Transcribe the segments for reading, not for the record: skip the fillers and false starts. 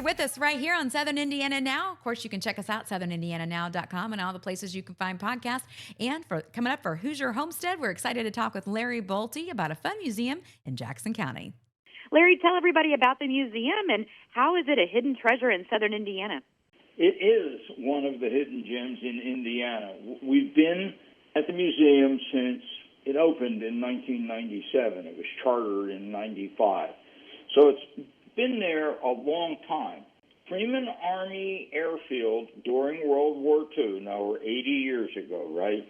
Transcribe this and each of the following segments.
with us right here on Southern Indiana Now. Of course, you can check us out, southernindiananow.com, and all the places you can find podcasts. And for coming up for Hoosier Homestead, we're excited to talk with Larry Bolte about a fun museum in Jackson County. Larry, tell everybody about the museum and how is it a hidden treasure in Southern Indiana? It is one of the hidden gems in Indiana. We've been at the museum since it opened in 1997. It was chartered in 95. So it's been there a long time. Freeman Army Airfield during World War II, now we're 80 years ago, right,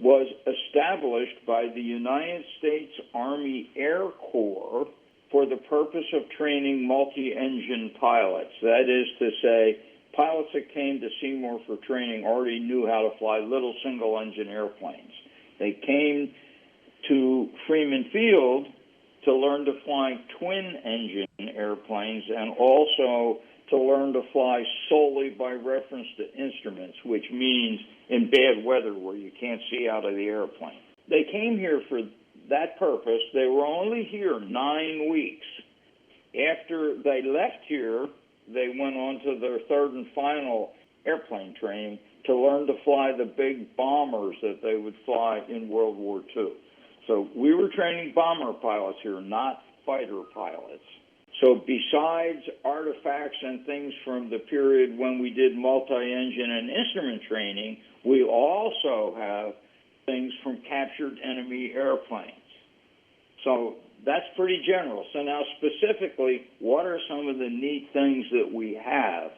was established by the United States Army Air Corps for the purpose of training multi-engine pilots. That is to say, pilots that came to Seymour for training already knew how to fly little single-engine airplanes. They came to Freeman Field to learn to fly twin-engine airplanes and also to learn to fly solely by reference to instruments, which means in bad weather where you can't see out of the airplane. They came here for that purpose. They were only here 9 weeks. After they left here, they went on to their third and final airplane training to learn to fly the big bombers that they would fly in World War II. So we were training bomber pilots here, not fighter pilots. So besides artifacts and things from the period when we did multi-engine and instrument training, we also have things from captured enemy airplanes. So that's pretty general. So now specifically, what are some of the neat things that we have?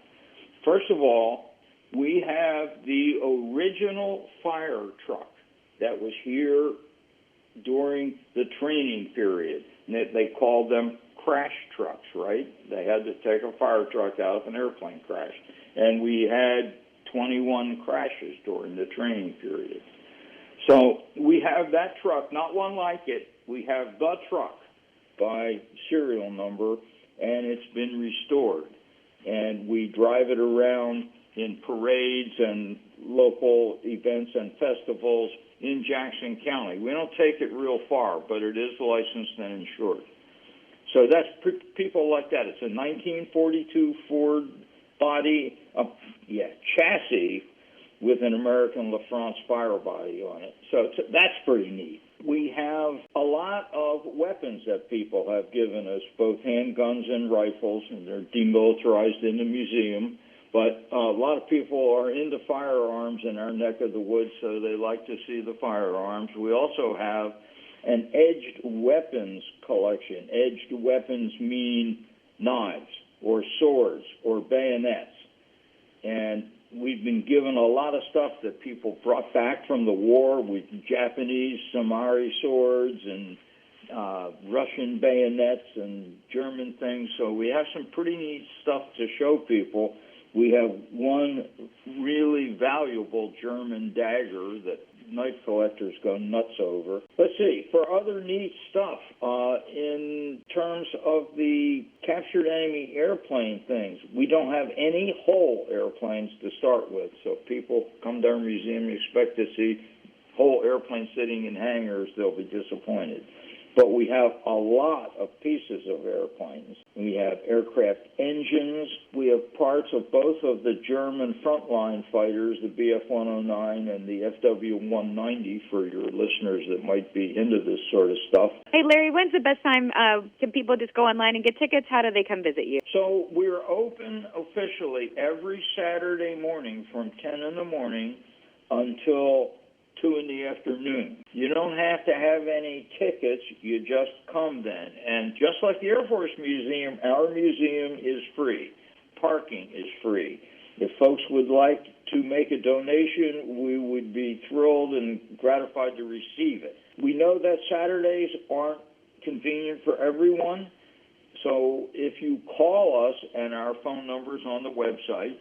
First of all, we have the original fire truck that was here during the training period. They called them crash trucks, right? They had to take a fire truck out if an airplane crashed. And we had 21 crashes during the training period. So we have that truck, not one like it. We have the truck by serial number, and it's been restored. And we drive it around in parades and local events and festivals in Jackson County. We don't take it real far, but it is licensed and insured. So that's people like that. It's a 1942 Ford body, chassis with an American LaFrance fire body on it. So that's pretty neat. We have a lot of weapons that people have given us, both handguns and rifles, and they're demilitarized in the museum. But a lot of people are into firearms in our neck of the woods, so they like to see the firearms. We also have an edged weapons collection. Edged weapons mean knives or swords or bayonets. And we've been given a lot of stuff that people brought back from the war with Japanese samurai swords and Russian bayonets and German things. So we have some pretty neat stuff to show people. We have one really valuable German dagger that knife collectors go nuts over. Let's see, for other neat stuff, in terms of the captured enemy airplane things, we don't have any whole airplanes to start with. So if people come to our museum and expect to see whole airplanes sitting in hangars, they'll be disappointed. But we have a lot of pieces of airplanes. We have aircraft engines. We have parts of both of the German frontline fighters, the Bf-109 and the FW-190, for your listeners that might be into this sort of stuff. Hey, Larry, when's the best time? Can people just go online and get tickets? How do they come visit you? So we're open officially every Saturday morning from 10 in the morning until 2 in the afternoon. You don't have to have any tickets. You just come then. And just like the Air Force Museum, our museum is free. Parking is free. If folks would like to make a donation, we would be thrilled and gratified to receive it. We know that Saturdays aren't convenient for everyone. So if you call us, and our phone number's on the website,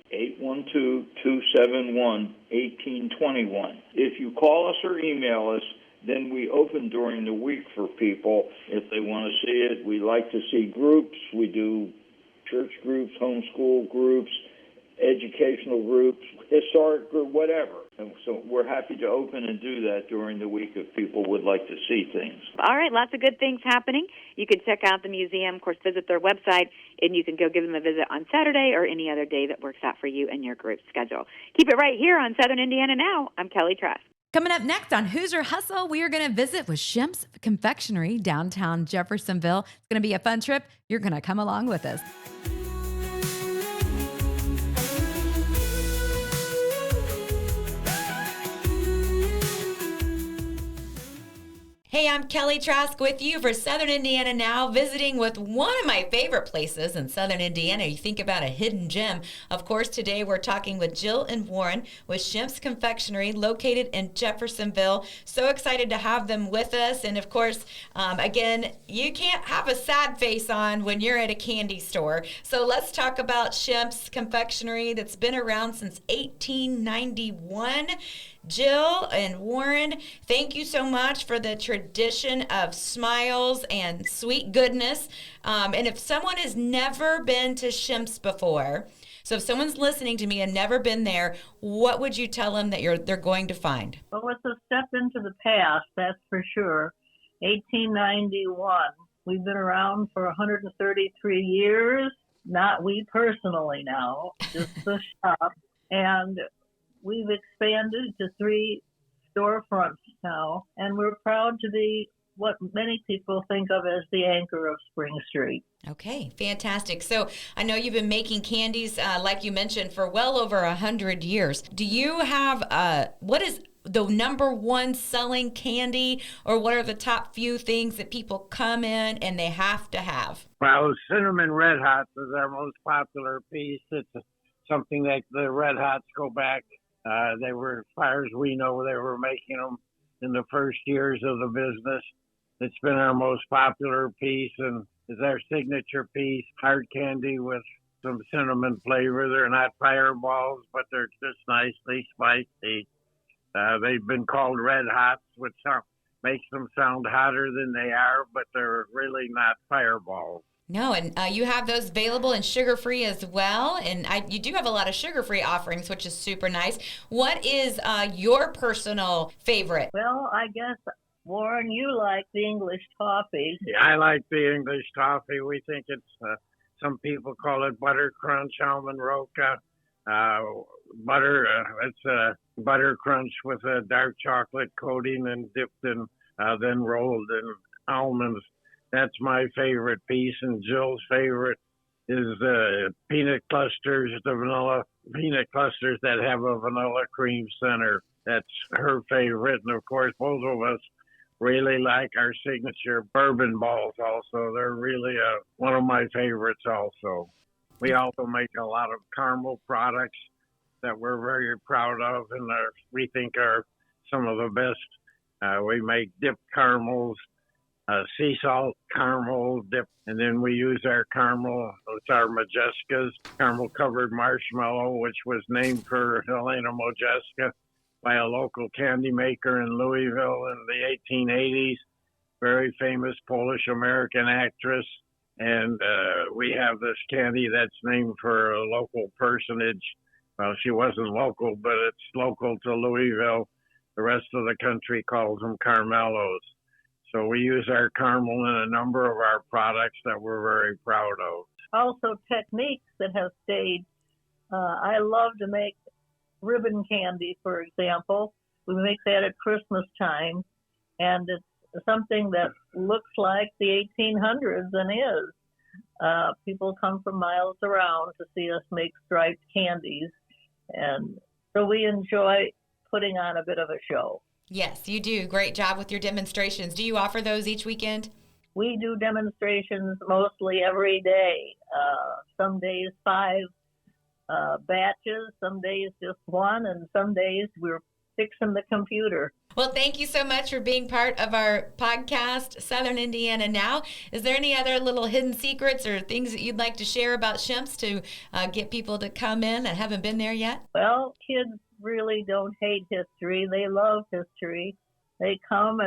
812-271-1821. If you call us or email us, then we open during the week for people if they want to see it. We like to see groups. We do church groups, homeschool groups, educational groups, historic group, whatever. And so we're happy to open and do that during the week if people would like to see things. All right, lots of good things happening. You can check out the museum, of course, visit their website, and you can go give them a visit on Saturday or any other day that works out for you and your group schedule. Keep it right here on Southern Indiana Now. I'm Kelly Trask. Coming up next on Hoosier Hustle, we are going to visit with Shemp's Confectionery downtown Jeffersonville. It's going to be a fun trip. You're going to come along with us. Hey, I'm Kelly Trask with you for Southern Indiana Now, visiting with one of my favorite places in Southern Indiana. You think about a hidden gem. Of course, today we're talking with Jill and Warren with Shemp's Confectionery located in Jeffersonville. So excited to have them with us. And of course, again, you can't have a sad face on when you're at a candy store. So let's talk about Shemp's Confectionery that's been around since 1891. Jill and Warren, thank you so much for the tradition of smiles and sweet goodness. And if someone has never been to Shemp's before, so if someone's listening to me and never been there, what would you tell them that they're going to find? Well, it's a step into the past, that's for sure. 1891. We've been around for 133 years. Not we personally now, just the shop. And we've expanded to 3 storefronts now, and we're proud to be what many people think of as the anchor of Spring Street. Okay, fantastic. So I know you've been making candies, like you mentioned, for well over 100 years. Do you have, what is the number one selling candy, or what are the top few things that people come in and they have to have? Well, Cinnamon Red Hots is our most popular piece. It's something that the Red Hots go back. They were, as far as we know, they were making them in the first years of the business. It's been our most popular piece and is our signature piece. Hard candy with some cinnamon flavor. They're not fireballs, but they're just nicely spicy. They've been called Red Hots, which makes them sound hotter than they are, but they're really not fireballs. No, and you have those available and sugar-free as well. And you do have a lot of sugar-free offerings, which is super nice. What is your personal favorite? Well, I guess, Warren, you like the English toffee. Yeah, I like the English toffee. We think it's, some people call it butter crunch, almond roca. It's a butter crunch with a dark chocolate coating and dipped in, then rolled in almonds. That's my favorite piece, and Jill's favorite is the peanut clusters, the vanilla peanut clusters that have a vanilla cream center. That's her favorite, and of course, both of us really like our signature bourbon balls also. They're really one of my favorites also. We also make a lot of caramel products that we're very proud of and we think are some of the best. We make dipped caramels, sea salt caramel dip, and then we use our caramel, it's our Majeska's caramel covered marshmallow, which was named for Helena Modjeska by a local candy maker in Louisville in the 1880s, very famous Polish American actress. And we have this candy that's named for a local personage. Well, she wasn't local, but it's local to Louisville. The rest of the country calls them Carmelos. So we use our caramel in a number of our products that we're very proud of. Also, techniques that have stayed. I love to make ribbon candy, for example. We make that at Christmas time, and it's something that looks like the 1800s and is. People come from miles around to see us make striped candies, and so we enjoy putting on a bit of a show. Yes, you do. Great job with your demonstrations. Do you offer those each weekend? We do demonstrations mostly every day. Some days 5 batches, some days just 1, and some days we're fixing the computer. Well, thank you so much for being part of our podcast, Southern Indiana Now. Is there any other little hidden secrets or things that you'd like to share about Shemp's to get people to come in that haven't been there yet? Well, kids really don't hate history. They love history. They come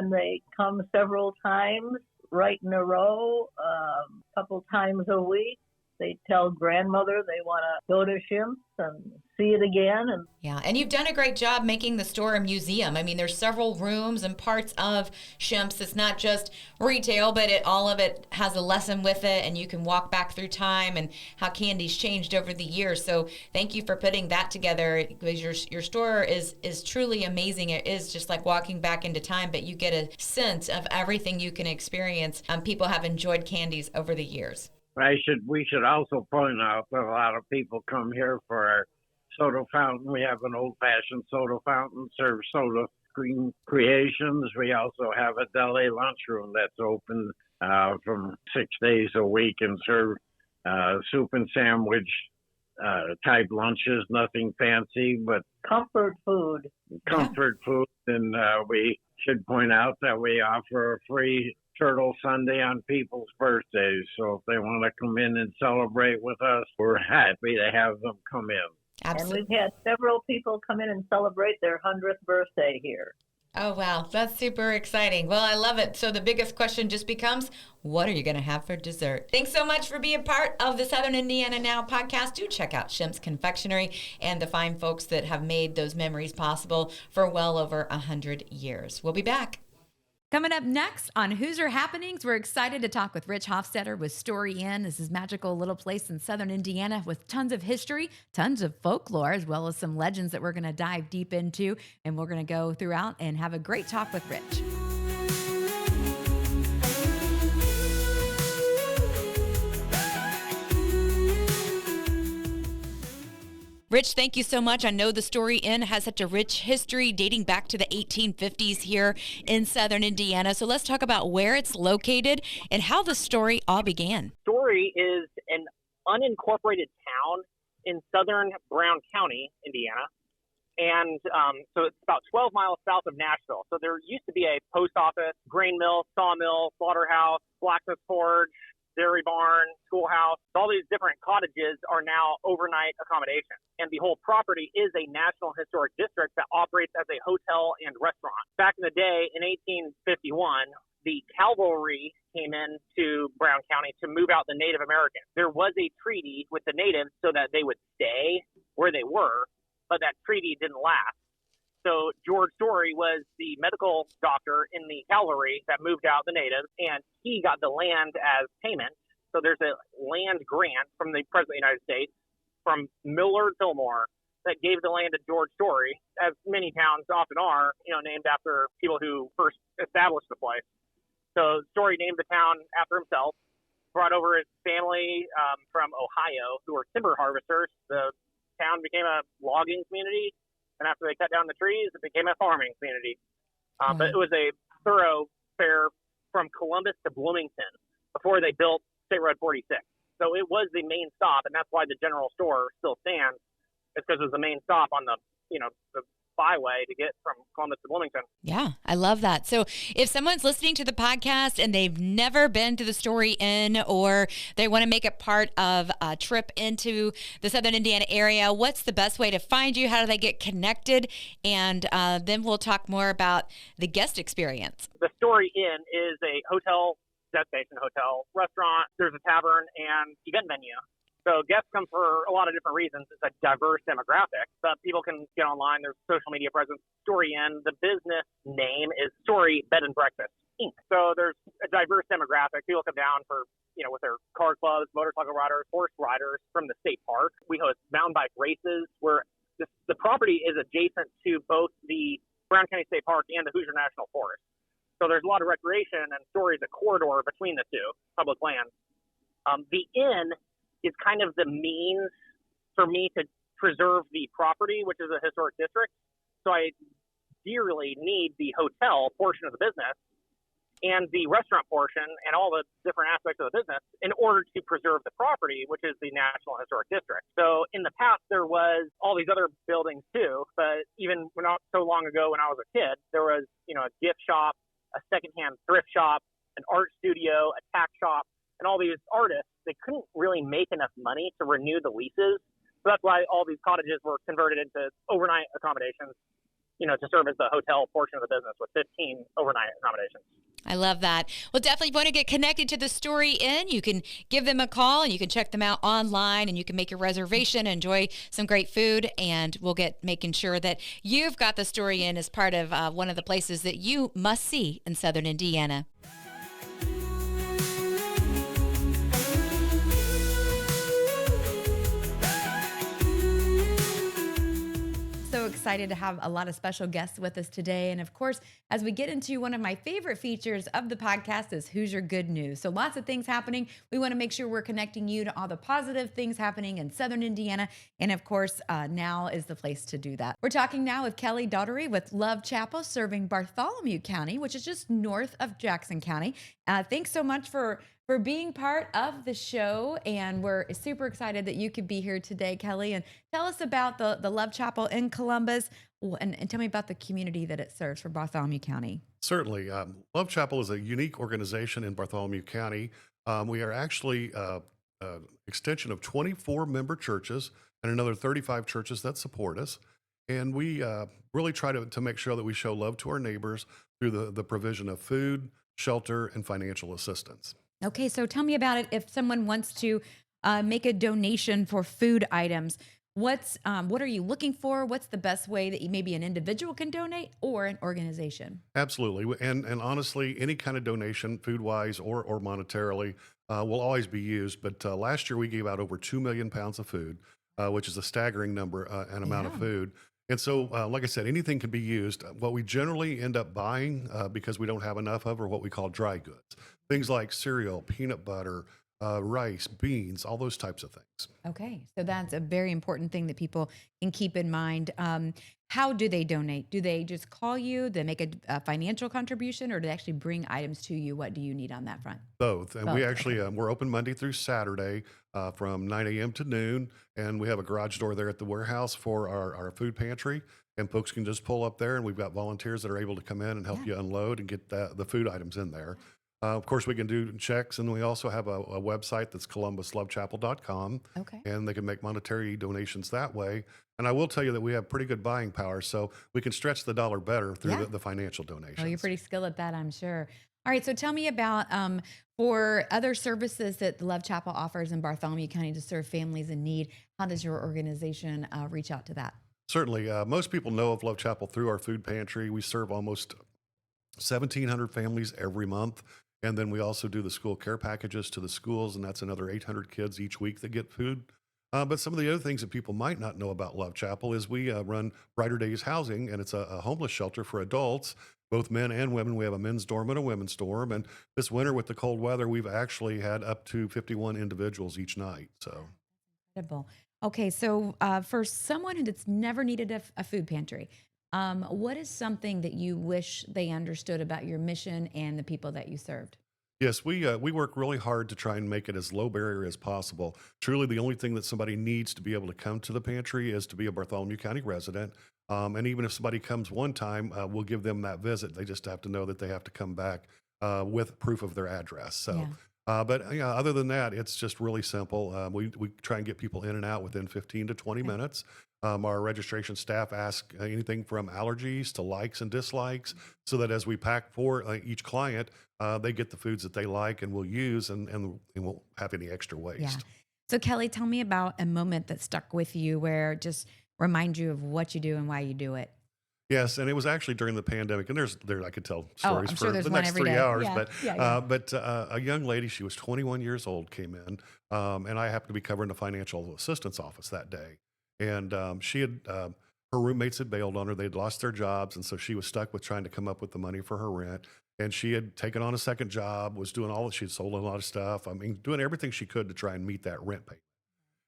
several times right in a row, a couple times a week. They tell grandmother they want to go to Shimps and see it again. And Yeah, and you've done a great job making the store a museum. I mean, there's several rooms and parts of Shimps. It's not just retail, but all of it has a lesson with it, and you can walk back through time and how candy's changed over the years. So thank you for putting that together, because your store is truly amazing. It is just like walking back into time, but you get a sense of everything you can experience. People have enjoyed candies over the years. We should also point out that a lot of people come here for our soda fountain. We have an old-fashioned soda fountain, serve soda creations. We also have a deli lunchroom that's open from 6 days a week and serve soup and sandwich type lunches, nothing fancy, but comfort food. And we should point out that we offer a free Turtle Sunday on people's birthdays. So if they want to come in and celebrate with us, we're happy to have them come in. Absolutely. And we've had several people come in and celebrate their 100th birthday here. Oh, wow. That's super exciting. Well, I love it. So the biggest question just becomes, what are you going to have for dessert? Thanks so much for being part of the Southern Indiana Now podcast. Do check out Shimps Confectionery and the fine folks that have made those memories possible for well over 100 years. We'll be back. Coming up next on Hoosier Happenings, we're excited to talk with Rich Hofstetter with Story Inn. This is a magical little place in southern Indiana with tons of history, tons of folklore, as well as some legends that we're going to dive deep into. And we're going to go throughout and have a great talk with Rich. Rich, thank you so much. I know the Story Inn has such a rich history dating back to the 1850s here in southern Indiana. So let's talk about where it's located and how the story all began. Story is an unincorporated town in southern Brown County, Indiana. And so it's about 12 miles south of Nashville. So there used to be a post office, grain mill, sawmill, slaughterhouse, blacksmith forge, dairy barn, schoolhouse. All these different cottages are now overnight accommodation. And the whole property is a National Historic District that operates as a hotel and restaurant. Back in the day, in 1851, the cavalry came into Brown County to move out the Native Americans. There was a treaty with the natives so that they would stay where they were, but that treaty didn't last. So George Story was the medical doctor in the cavalry that moved out the natives, and he got the land as payment. So there's a land grant from the President of the United States, from Millard Fillmore, that gave the land to George Story, as many towns often are, named after people who first established the place. So Story named the town after himself, brought over his family from Ohio, who were timber harvesters. The town became a logging community. And after they cut down the trees, it became a farming community. But it was a thoroughfare from Columbus to Bloomington before they built State Road 46. So it was the main stop, and that's why the general store still stands. It's because it was the main stop on the byway to get from Columbus to Bloomington. Yeah, I love that. So if someone's listening to the podcast and they've never been to the Story Inn, or they want to make it part of a trip into the southern Indiana area, what's the best way to find you? How do they get connected? And then we'll talk more about the guest experience. The Story Inn is a hotel, destination hotel, restaurant. There's a tavern and event venue. So guests come for a lot of different reasons. It's a diverse demographic, but people can get online. There's social media presence. Story Inn, the business name is Story Bed and Breakfast Inc. So there's a diverse demographic. People come down for, with their car clubs, motorcycle riders, horse riders from the state park. We host mountain bike races where the property is adjacent to both the Brown County State Park and the Hoosier National Forest. So there's a lot of recreation, and Story is a corridor between the two public lands. The inn is kind of the means for me to preserve the property, which is a historic district. So I dearly need the hotel portion of the business and the restaurant portion and all the different aspects of the business in order to preserve the property, which is the National Historic District. So in the past, there was all these other buildings too, but even not so long ago when I was a kid, there was, a gift shop, a secondhand thrift shop, an art studio, a tack shop, and all these artists. They couldn't really make enough money to renew the leases. So that's why all these cottages were converted into overnight accommodations, to serve as the hotel portion of the business with 15 overnight accommodations. I love that. Well, definitely want to get connected to the Story Inn. You can give them a call and you can check them out online and you can make your reservation, enjoy some great food, and we'll get making sure that you've got the Story Inn as part of one of the places that you must see in Southern Indiana. So excited to have a lot of special guests with us today. And of course, as we get into one of my favorite features of the podcast is Who's Your Good News? So lots of things happening. We want to make sure we're connecting you to all the positive things happening in Southern Indiana. And of course, now is the place to do that. We're talking now with Kelly Daughtery with Love Chapel, serving Bartholomew County, which is just north of Jackson County. Thanks so much for being part of the show. And we're super excited that you could be here today, Kelly. And tell us about the Love Chapel in Columbus and tell me about the community that it serves for Bartholomew County. Certainly. Love Chapel is a unique organization in Bartholomew County. We are actually extension of 24 member churches and another 35 churches that support us. And we really try to make sure that we show love to our neighbors through the provision of food, shelter, and financial assistance. Okay, so tell me about it. If someone wants to make a donation for food items, what are you looking for? What's the best way that maybe an individual can donate or an organization? Absolutely. And honestly, any kind of donation, food-wise or monetarily, will always be used. But last year we gave out over 2 million pounds of food, which is a staggering number and amount of food. And so, like I said, anything can be used. What we generally end up buying, because we don't have enough of, are what we call dry goods. Things like cereal, peanut butter, rice, beans, all those types of things. Okay, so that's a very important thing that people can keep in mind. How do they donate? Do they just call you? They make a financial contribution, or do they actually bring items to you? What do you need on that front? Both. And we actually, we're open Monday through Saturday from 9 a.m. to noon. And we have a garage door there at the warehouse for our food pantry. And folks can just pull up there, and we've got volunteers that are able to come in and help you unload and get the food items in there. Of course, we can do checks, and we also have a website that's columbuslovechapel.com. Okay. And they can make monetary donations that way. And I will tell you that we have pretty good buying power, so we can stretch the dollar better through the financial donations. Oh, you're pretty skilled at that, I'm sure. All right, so tell me about for other services that the Love Chapel offers in Bartholomew County to serve families in need. How does your organization reach out to that? Certainly. Most people know of Love Chapel through our food pantry. We serve almost 1,700 families every month. And then we also do the school care packages to the schools, and that's another 800 kids each week that get food. But some of the other things that people might not know about Love Chapel is we run Brighter Days Housing, and it's a homeless shelter for adults, both men and women. We have a men's dorm and a women's dorm. And this winter with the cold weather, we've actually had up to 51 individuals each night. So incredible. Okay, so for someone that's never needed a food pantry, what is something that you wish they understood about your mission and the people that you served? yes, we work really hard to try and make it as low barrier as possible. Truly, the only thing that somebody needs to be able to come to the pantry is to be a Bartholomew County resident. And even if somebody comes one time, we'll give them that visit. They just have to know that they have to come back with proof of their address. So, but other than that, it's just really simple. We try and get people in and out within 15 to 20 minutes. Our registration staff ask anything from allergies to likes and dislikes, so that as we pack for each client, they get the foods that they like and will use, and won't have any extra waste. Yeah. So Kelly, tell me about a moment that stuck with you where it just reminds you of what you do and why you do it. Yes, and it was actually during the pandemic, and there I could tell stories I'm for sure there's the one next every 3 day. hours. Yeah. But a young lady, she was 21 years old, came in, and I happened to be covering the financial assistance office that day. And she had her roommates had bailed on her; they'd lost their jobs, and so she was stuck with trying to come up with the money for her rent. And she had taken on a second job, was doing all that. She'd sold a lot of stuff. I mean, doing everything she could to try and meet that rent payment.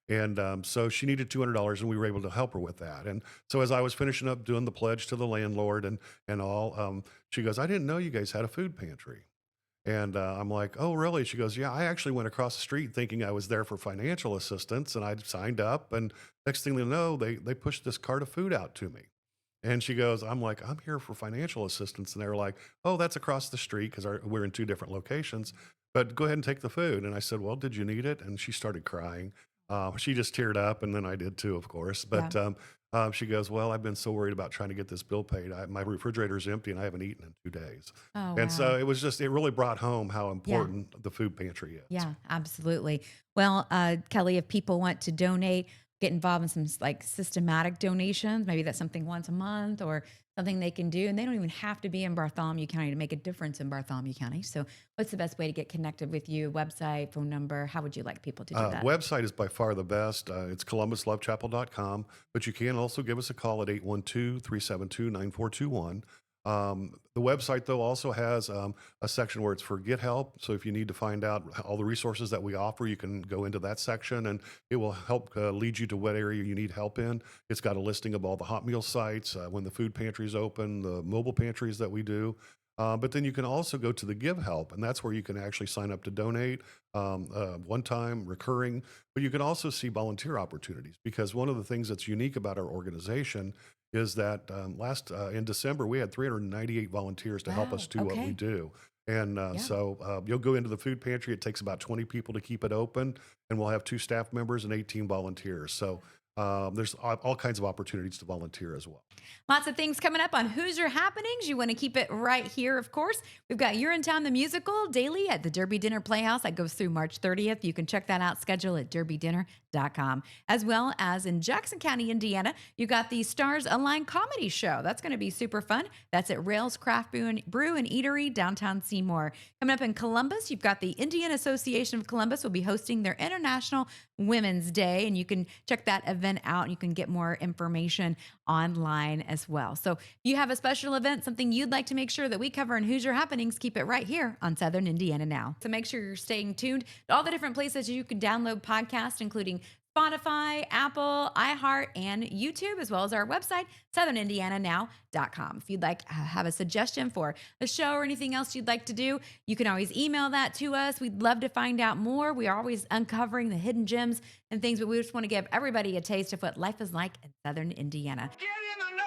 And so she needed $200, and we were able to help her with that. And so as I was finishing up doing the pledge to the landlord and all, she goes, "I didn't know you guys had a food pantry." And I'm like, "Oh, really?" She goes, "Yeah, I actually went across the street thinking I was there for financial assistance, and I signed up. And next thing they know, they pushed this cart of food out to me." And she goes, I'm like, "I'm here for financial assistance." And they're like, "Oh, that's across the street," because we're in two different locations. "But go ahead and take the food." And I said, "Well, did you need it?" And she started crying. She just teared up, and then I did too, of course. Yeah. But she goes, "Well, I've been so worried about trying to get this bill paid. My refrigerator's empty, and I haven't eaten in 2 days." Oh, And so wow. it really brought home how Yeah. important the food pantry is. Yeah, absolutely. Well, Kelly, if people want to donate, get involved in some like systematic donations, maybe that's something once a month or something they can do. And they don't even have to be in Bartholomew County to make a difference in Bartholomew County. So, what's the best way to get connected with you? Website, phone number? How would you like people to do that? Website is by far the best. It's columbuslovechapel.com, but you can also give us a call at 812-372-9421. The website, though, also has a section where it's for Get Help. So if you need to find out all the resources that we offer, you can go into that section and it will help lead you to what area you need help in. It's got a listing of all the hot meal sites, when the food pantry is open, the mobile pantries that we do. But then you can also go to the Give Help, and that's where you can actually sign up to donate, one time, recurring. But you can also see volunteer opportunities because one of the things that's unique about our organization is that last in December we had 398 volunteers to help Wow. us do what we Okay. do. And Yeah. so you'll go into the food pantry. It takes about 20 people to keep it open, and we'll have 2 staff members and 18 volunteers. So there's all kinds of opportunities to volunteer as well. Lots of things coming up on Hoosier Happenings. You want to keep it right here, of course. We've got You're in Town the Musical daily at the Derby Dinner Playhouse. That goes through March 30th. You can check that out, schedule at derbydinner.com. As well as in Jackson County, Indiana, you got the Stars Align Comedy Show. That's going to be super fun. That's at Rails Craft Brew and Eatery, downtown Seymour. Coming up in Columbus, you've got the Indian Association of Columbus will be hosting their International Women's Day, and you can check that event out and you can get more information online as well. So if you have a special event, something you'd like to make sure that we cover in Hoosier Happenings, keep it right here on Southern Indiana Now. So make sure you're staying tuned to all the different places you can download podcasts, including Spotify, Apple, iHeart, and YouTube, as well as our website, southernindiananow.com. If you'd like have a suggestion for a show or anything else you'd like to do, you can always email that to us. We'd love to find out more. We are always uncovering the hidden gems and things, but we just want to give everybody a taste of what life is like in Southern Indiana. Get in the